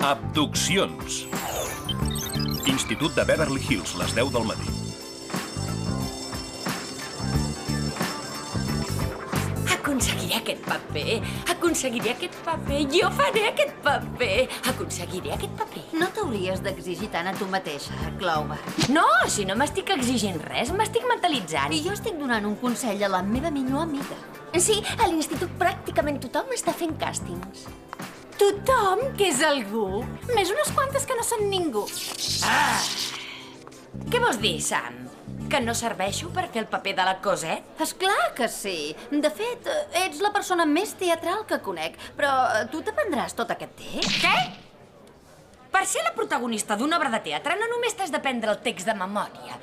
Abduccions. Institut de Beverly Hills, les 10 del matí. Aconseguiré aquest paper. Aconseguiré aquest paper. Jo faré aquest paper. Aconseguiré aquest paper. No t'hauries d'exigir tant a tu mateixa, Clover. No, si no m'estic exigint res, m'estic mentalitzant. I jo estic donant un consell a la meva millor amiga. Sí, a l'institut pràcticament tothom està fent càstings. Tothom que és algú. Més unes quantes que no són ningú. Què vols dir, Sam? Que no serveixo per fer el paper de la Cosette? Esclar que sí. De fet, ets la persona més teatral que conec. Però tu t'aprendràs tot aquest text? Què? Per ser la protagonista d'una obra de teatre no només t'has d'aprendre el text de memòria.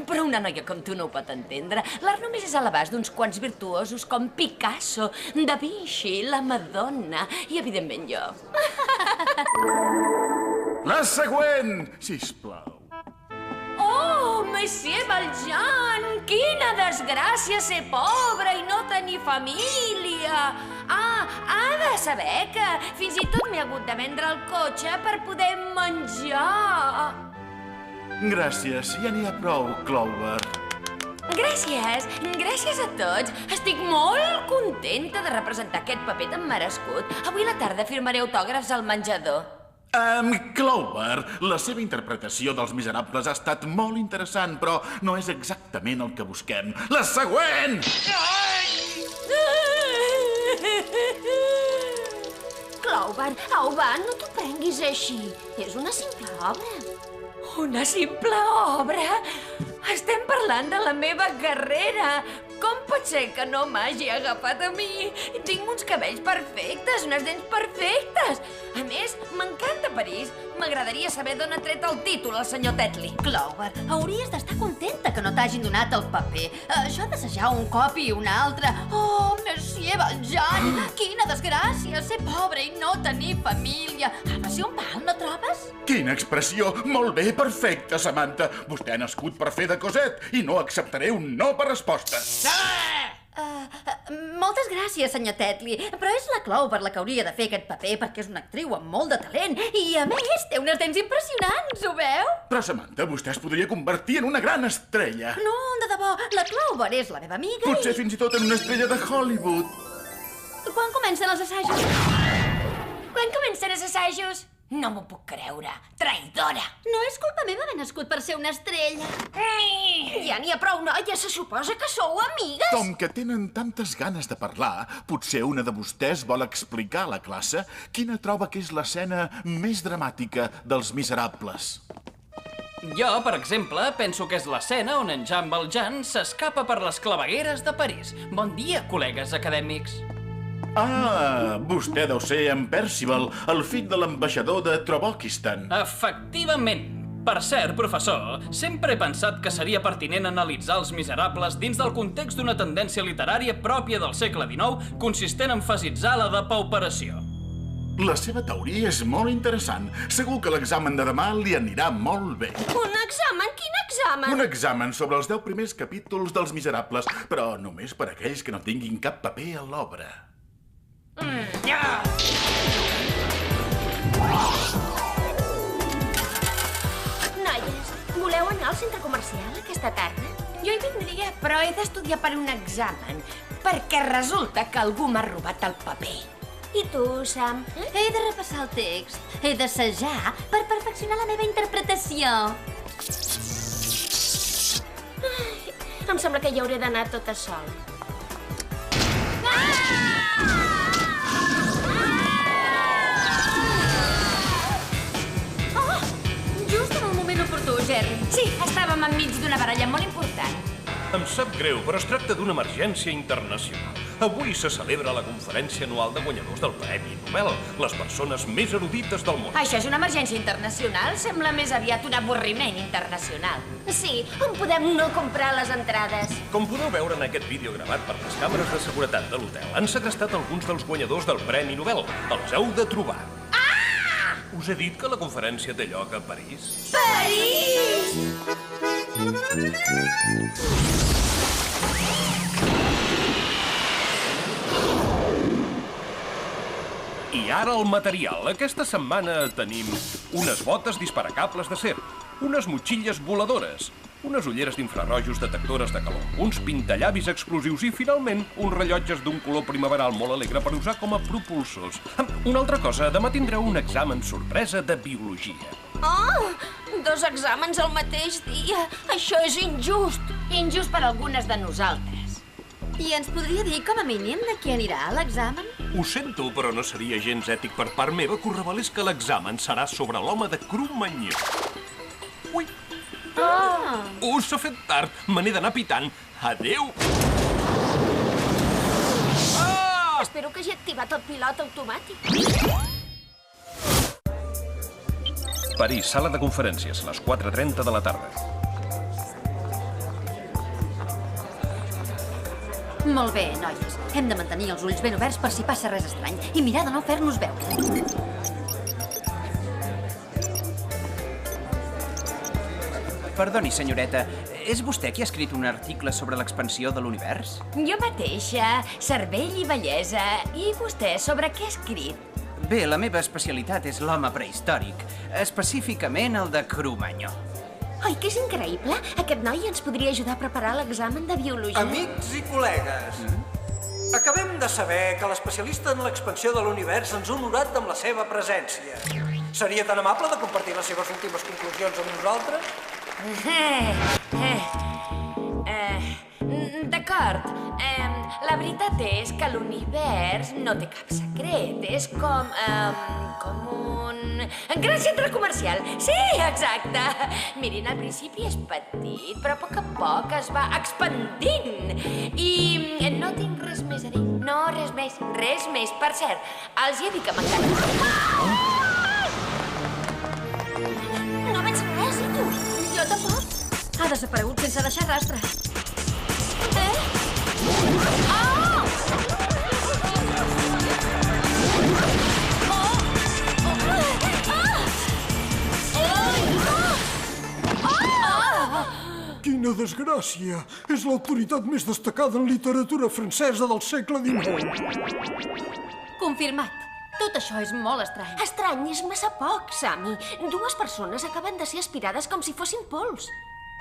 Però una noia com tu no ho pot entendre. L'art només és a l'abast d'uns quants virtuosos com Picasso, Da Vinci, la Madonna i, evidentment, jo. La següent, sisplau. Oh, Monsieur Valjean! Quina desgràcia ser pobre i no tenir família! Ha de saber que fins i tot m'he hagut de vendre el cotxe per poder menjar. Gràcies, ja n'hi ha prou, Clover. Gràcies a tots. Estic molt contenta de representar aquest paper tan merescut. Avui a la tarda firmaré autògrafs al menjador. Clover, la seva interpretació dels Miserables ha estat molt interessant, però no és exactament el que busquem. La següent! Clover, au va, no t'ho prenguis així. És una simple obra. Una simple obra? Estem parlant de la meva carrera. Com pot ser que no m'hagi agafat a mi? Tinc uns cabells perfectes, unes dents perfectes. A més, m'encanta París. M'agradaria saber d'on ha tret el títol el senyor Tetley. Clover, hauries d'estar contenta que no t'hagin donat el paper. Això d'assajar un cop i un altre... Oh, Monsieur Valjean! Quina desgràcia, ser pobre i no tenir família. Ha de ser un mal, no trobes? Quina expressió! Molt bé, perfecte, Samantha. Vostè ha nascut per fer de Cosette i no acceptaré un no per resposta. Moltes gràcies, senyor Tetley, però és la Clover la que hauria de fer aquest paper perquè és una actriu amb molt de talent i, a més, té unes dents impressionants, ho veu? Però, Samantha, vostè es podria convertir en una gran estrella. No, de debò, la Clover és la meva amiga Potser fins i tot en una estrella de Hollywood. Quan comencen els assajos? Quan comencen els assajos? No m'ho puc creure. Traïdora! No és culpa meva haver nascut per ser una estrella. Ja n'hi ha prou, noia, se suposa que sou amigues. Com que tenen tantes ganes de parlar, potser una de vostès vol explicar a la classe quina troba que és l'escena més dramàtica dels Miserables. Jo, per exemple, penso que és l'escena on en Jean Valjean s'escapa per les clavegueres de París. Bon dia, col·legues acadèmics. Vostè deu ser en Percival, el fill de l'ambaixador de Trobokistan. Efectivament. Per cert, professor, sempre he pensat que seria pertinent analitzar els Miserables dins del context d'una tendència literària pròpia del segle XIX consistent en emfasitzar la depauperació. La seva teoria és molt interessant. Segur que l'examen de demà li anirà molt bé. Un examen? Quin examen? Un examen sobre els 10 primers capítols dels Miserables, però només per a aquells que no tinguin cap paper a l'obra. Noies, voleu anar al centre comercial aquesta tarda? Jo hi vindria, però he d'estudiar per un examen, perquè resulta que algú m'ha robat el paper. I tu, Sam? He de repassar el text. He d'assajar per perfeccionar la meva interpretació. Em sembla que hi hauré d'anar tota sola. Just en el moment oportú, Jerry. Sí, estàvem enmig d'una baralla molt important. Em sap greu, però es tracta d'una emergència internacional. Avui se celebra la conferència anual de guanyadors del Premi Nobel, les persones més erudites del món. Això és una emergència internacional? Sembla més aviat un avorriment internacional. Sí, on podem no comprar les entrades? Com podeu veure en aquest vídeo gravat per les càmeres de seguretat de l'hotel, han segrestat alguns dels guanyadors del Premi Nobel. Els heu de trobar. Us he dit que la conferència té lloc a París? París! I ara el material. Aquesta setmana tenim unes botes disparacables d'acer, unes motxilles voladores, unes ulleres d'infrarrojos detectores de calor, uns pintallavis explosius i, finalment, uns rellotges d'un color primaveral molt alegre per usar com a propulsors. Una altra cosa, demà tindreu un examen sorpresa de biologia. Oh! 2 exàmens al mateix dia. Això és injust. Injust per algunes de nosaltres. I ens podria dir, com a mínim, de qui anirà a l'examen? Ho sento, però no seria gens ètic per part meva que us revelés que l'examen serà sobre l'home de Cromanyó. Ui! S'ha fet tard. Me n'he d'anar pitant. Adéu! Espero que hagi activat el pilot automàtic. París, sala de conferències, les 4:30 de la tarda. Molt bé, noies. Hem de mantenir els ulls ben oberts per si passa res estrany i mirar de no fer-nos veure. Perdoni, senyoreta, és vostè qui ha escrit un article sobre l'expansió de l'univers? Jo mateixa, cervell i bellesa. I vostè, sobre què ha escrit? Bé, la meva especialitat és l'home prehistòric, específicament el de Cromanyó. Oi que és increïble? Aquest noi ens podria ajudar a preparar l'examen de biologia. Amics i col·legues, acabem de saber que l'especialista en l'expansió de l'univers ens ha honorat amb la seva presència. Seria tan amable de compartir les seves últimes conclusions amb nosaltres? D'acord. La veritat és que l'univers no té cap secret. És com un gran centre comercial. Sí, exacte. Mirin, al principi és petit, però a poc es va expandint. I no tinc res més a dir. No, res més. Res més. Per cert, els he dit que m'encanta. No veig res, i tu? Jo tampoc. Ha desaparegut sense deixar rastre. Quina desgràcia! És l'autoritat més destacada en literatura francesa del segle XIX. Confirmat. Tot això és molt estrany. Estrany és massa poc, Sami. 2 persones acaben de ser aspirades com si fossin pols.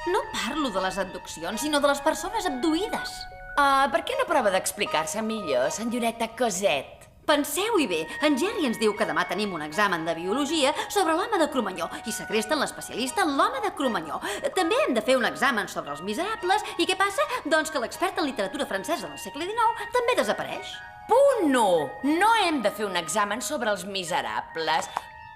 No parlo de les abduccions, sinó de les persones abduïdes. Per què no prova d'explicar-se millor, senyoreta Cosette? Penseu-hi bé, en Jerry ens diu que demà tenim un examen de biologia sobre l'home de Cromanyó i segresten l'especialista en l'home de Cromanyó. També hem de fer un examen sobre els miserables i què passa? Doncs que l'expert en literatura francesa del segle XIX també desapareix. Punt 1. No hem de fer un examen sobre els miserables.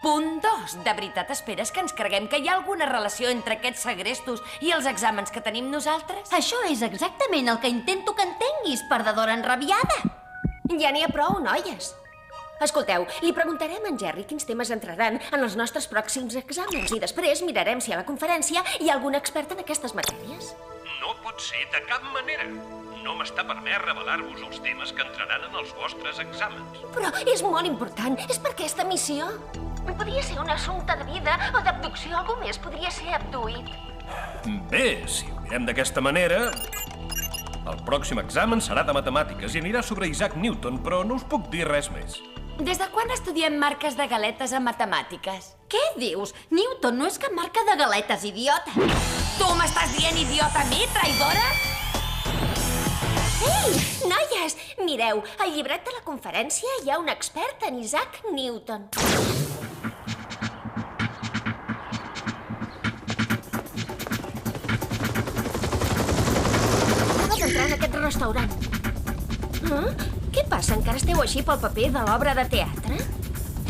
Punt 2. De veritat esperes que ens creguem que hi ha alguna relació entre aquests segrestos i els exàmens que tenim nosaltres? Això és exactament el que intento que entenguis, perdedora enrabiada. Ja n'hi ha prou, noies. Escolteu, li preguntarem a en Jerry quins temes entraran en els nostres pròxims exàmens i després mirarem si a la conferència hi ha algun expert en aquestes matèries. No pot ser de cap manera. No m'està permès revelar-vos els temes que entraran en els vostres exàmens. Però és molt important, és per aquesta missió. Podria ser un assumpte de vida o d'abducció, algú més podria ser abduït. Bé, si ho mirem d'aquesta manera, el pròxim examen serà de matemàtiques i anirà sobre Isaac Newton, però no us puc dir res més. Des de quan estudiem marques de galetes a matemàtiques? Què dius? Newton no és cap marca de galetes, idiota. Tu m'estàs dient idiota a mi, traïdora? Ei, noies, mireu, al llibret de la conferència hi ha un expert en Isaac Newton. Acaba d'entrar en aquest restaurant. Què passa? Encara esteu així pel paper de l'obra de teatre?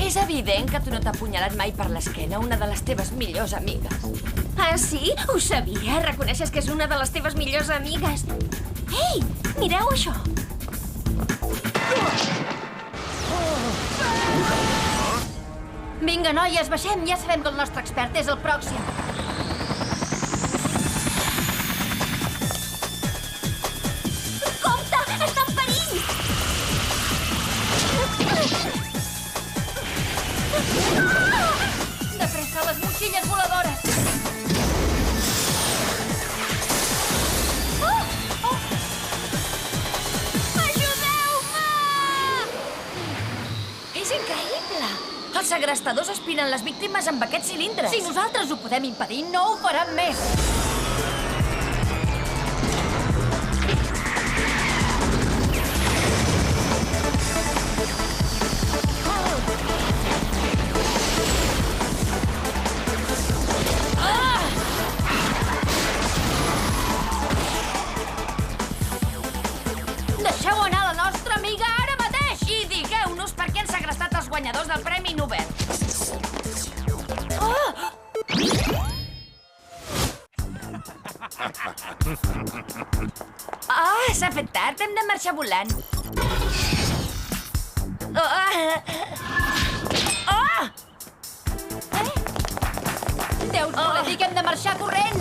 És evident que tu no t'ha apunyalat mai per l'esquena una de les teves millors amigues. Ah, sí? Ho sabia. Reconeixes que és una de les teves millors amigues. Ei, mireu això. Vinga, noies, baixem. Ja sabem que el nostre expert és el pròxim. Compte! Està en perill! De pressa, les motxilles voladores. És increïble! Els segrestadors aspiren les víctimes amb aquests cilindres. Si nosaltres ho podem impedir, no ho faran més. Deixeu anar la nostra amiga ara mateix! I digueu-nos per què han segrestat els guanyadors del Premi Nobel. S'ha fet tard, hem de marxar volant. Deus voler dir que hem de marxar corrent!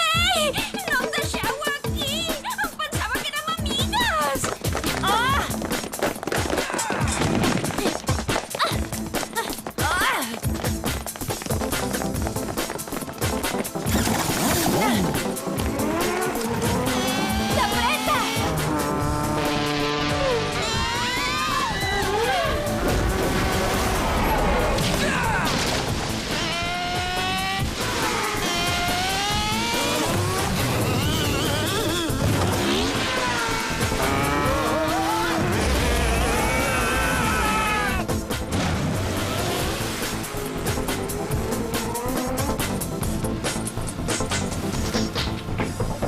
Ei! No em deixeu aquí! Em pensava que érem amigues! De pressa!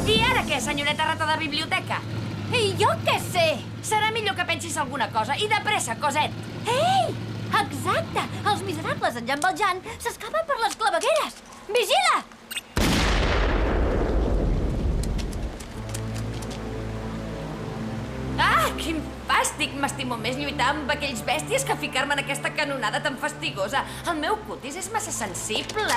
I ara què, senyoreta rata de biblioteca? I jo què sé? Serà millor que pensis alguna cosa. I de pressa, coset. Ei! Exacte! Els miserables en Jan Valjean s'escapen per les clavegueres! Vigila! Quin fàstic! M'estimo més lluitar amb aquells bèsties que ficar-me en aquesta canonada tan fastigosa. El meu cutis és massa sensible.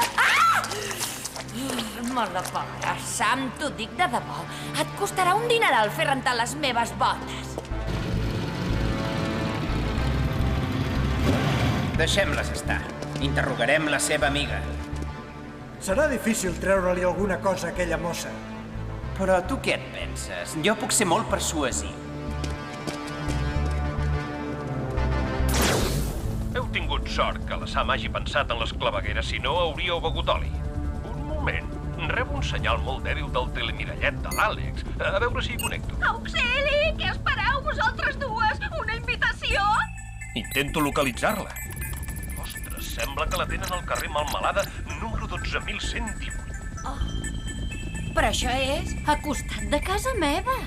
Mala pobra, Sam, t'ho dic de debò. Et costarà un dineral fer rentar les meves botes. Deixem-les estar. Interrogarem la seva amiga. Serà difícil treure-li alguna cosa a aquella mossa. Però tu què et penses? Jo puc ser molt persuasiu. Heu tingut sort que la Sam hagi pensat en les clavegueres, si no hauríeu begut oli. Un moment. Rebo un senyal molt dèbil del telemirallet de l'Àlex. A veure si hi connecto. Auxili! Què espereu, vosaltres dues? Una invitació? Intento localitzar-la. Ostres, sembla que la tenen al carrer Malmelada, número 12.118. Però això és a costat de casa meva.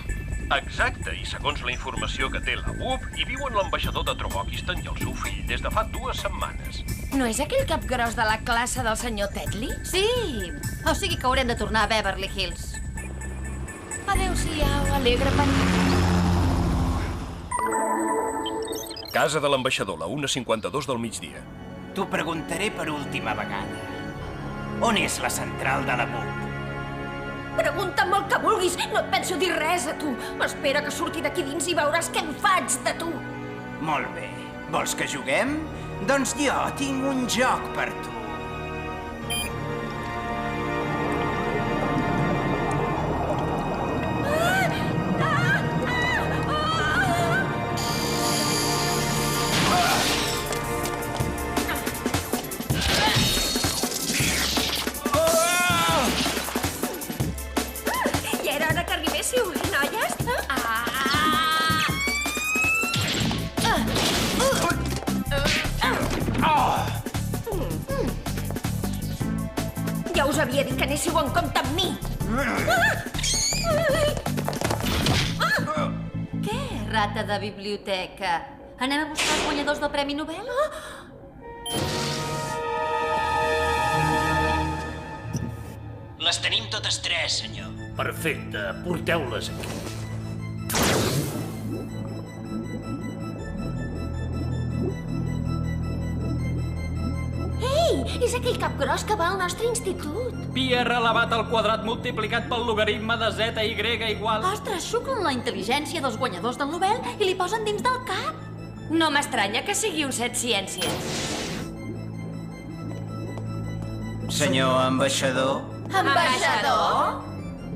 Exacte, i segons la informació que té la UP, hi viuen l'ambaixador de Trobokistan i el seu fill des de fa 2 setmanes. No és aquell capgros de la classe del senyor Tetley? Sí! O sigui que haurem de tornar a Beverly Hills. Adéu-siau, alegre penit. Casa de l'ambaixador, la 1:52 del migdia. T'ho preguntaré per última vegada. On és la central de la BUP? Pregunta'm el que vulguis, no et penso dir res a tu. Espera que surti d'aquí dins i veuràs què en faig de tu. Molt bé. Vols que juguem? Doncs jo tinc un joc per tu. Ja era hora que arribéssiu, noies. Ja us havia dit que anéssiu en compte amb mi. Què, rata de biblioteca? Anem a buscar els guanyadors del Premi Nobel? Les tenim totes 3, senyor. Perfecte, porteu-les aquí. Ei, és aquell capgros que va al nostre institut. Pi r elevat al quadrat multiplicat pel logaritme de z y igual... Ostres, xuclen la intel·ligència dels guanyadors del Nobel i li posen dins del cap. No m'estranya que sigui un set ciències. Senyor ambaixador? Ambaixador?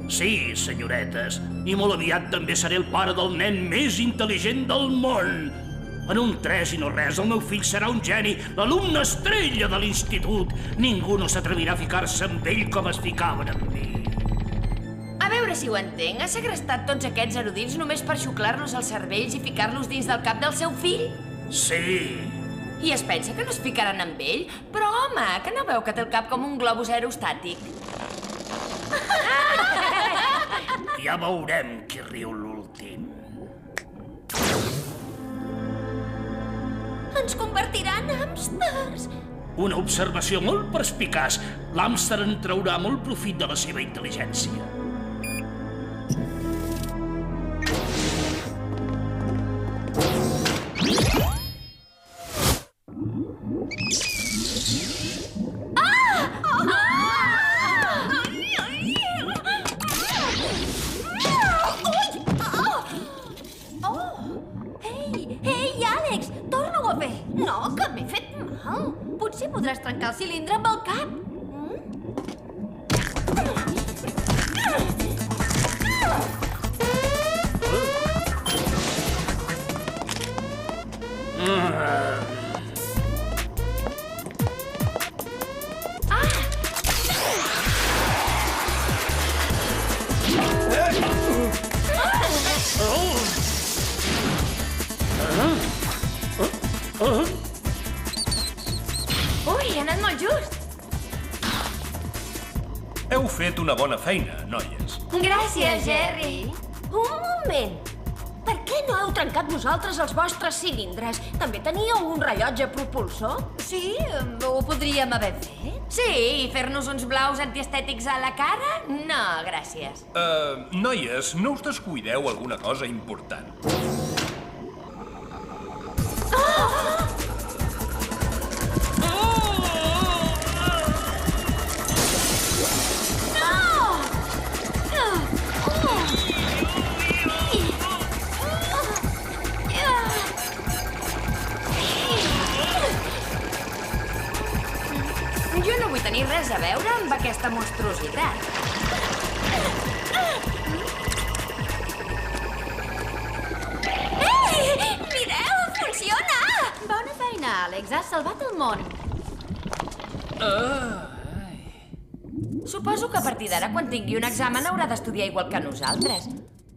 Sí, senyoretes. I molt aviat també seré el pare del nen més intel·ligent del món. En un 3 i no res, el meu fill serà un geni, l'alumne estrella de l'institut. Ningú no s'atrevirà a ficar-se amb ell com es ficaven amb mi. A veure si ho entenc. Ha segrestat tots aquests erudits només per xuclar-los els cervells i ficar-los dins del cap del seu fill? Sí. I es pensa que no es ficaran amb ell? Però, home, que no veu que té el cap com un globus aerostàtic? Ja veurem qui riu l'últim. Ens convertirà en hàmsters. Una observació molt perspicaç. L'hàmster en traurà molt profit de la seva intel·ligència. Ei, Àlex, torna-ho a fer. No, que m'he fet mal. Potser podràs trencar el cilindre amb el cap. Ui, ha anat molt just. Heu fet una bona feina, noies. Gràcies, Jerry. Un moment. Per què no heu trencat vosaltres els vostres cilindres? També teníeu un rellotge propulsor? Sí, ho podríem haver fet. Sí, i fer-nos uns blaus antiestètics a la cara? No, gràcies. Noies, no us descuideu alguna cosa important. Jo no vull tenir res a veure amb aquesta monstruositat. Ei! Mireu, funciona! Bona feina, Àlex. Has salvat el món. Suposo que a partir d'ara, quan tingui un examen, haurà d'estudiar igual que nosaltres.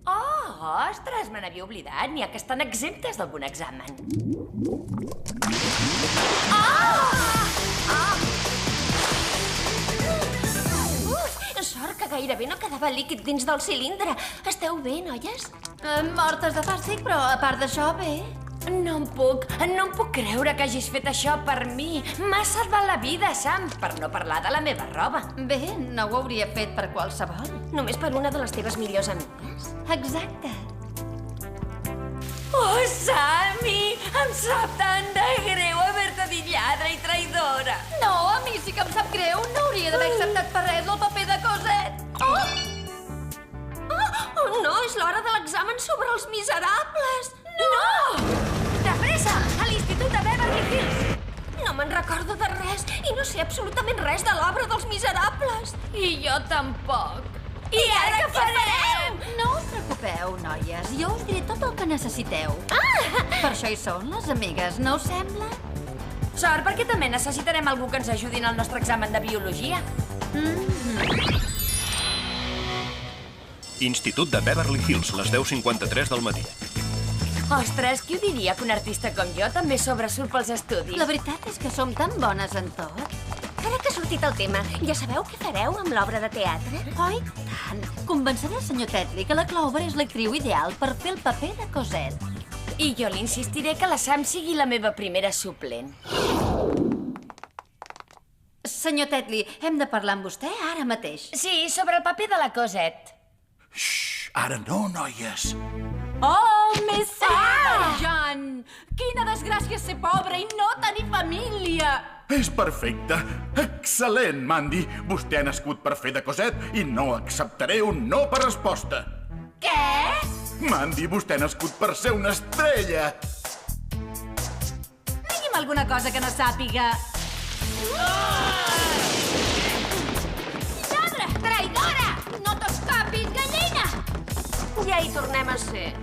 Oh, ostres, me n'havia oblidat. N'hi ha que estan exemptes d'algun examen. Sort que gairebé no quedava líquid dins del cilindre. Esteu bé, noies? Mortes de fàstic, però a part d'això, bé. No em puc creure que hagis fet això per mi. M'has salvat la vida, Sam, per no parlar de la meva roba. Bé, no ho hauria fet per qualsevol. Només per una de les teves millors amigues. Exacte. Oh, Sammy! Em sap tant de greu haver-te dit lladre i traïdora. No, a mi sí que em sap greu. No hauria d'haver acceptat per res el paper de Cosette. Oh, no, és l'hora de l'examen sobre els miserables. No! De pressa! A l'Institut de Beverly Hills! No me'n recordo de res i no sé absolutament res de l'obra dels miserables. I jo tampoc. I ara què farem? No us preocupeu, noies. Jo us diré tot el que necessiteu. Per això hi són les amigues, no us sembla? Sort, perquè també necessitarem algú que ens ajudi en el nostre examen de biologia. Institut de Beverly Hills, les 10:53 del matí. Ostres, qui ho diria que un artista com jo també sobresurt pels estudis? La veritat és que som tan bones en tot. Ara que ha sortit el tema, ja sabeu què fareu amb l'obra de teatre? Oi, tant. Convenceré el senyor Tetley que la Clover és l'actriu ideal per fer el paper de Cosette. I jo li insistiré que la Sam sigui la meva primera suplent. Senyor Tetley, hem de parlar amb vostè ara mateix. Sí, sobre el paper de la Cosette. Xxxt, ara no, noies. Oh, més Jan! Quina desgràcia ser pobre i no tenir família! És perfecte. Excel·lent, Mandy. Vostè ha nascut per fer de Cosette i no acceptaré un no per resposta. Què? Mandy, vostè ha nascut per ser una estrella. Digui'm alguna cosa que no sàpiga. Lladre! Traïdora! No t'escapis, gallina! Ja hi tornem a ser.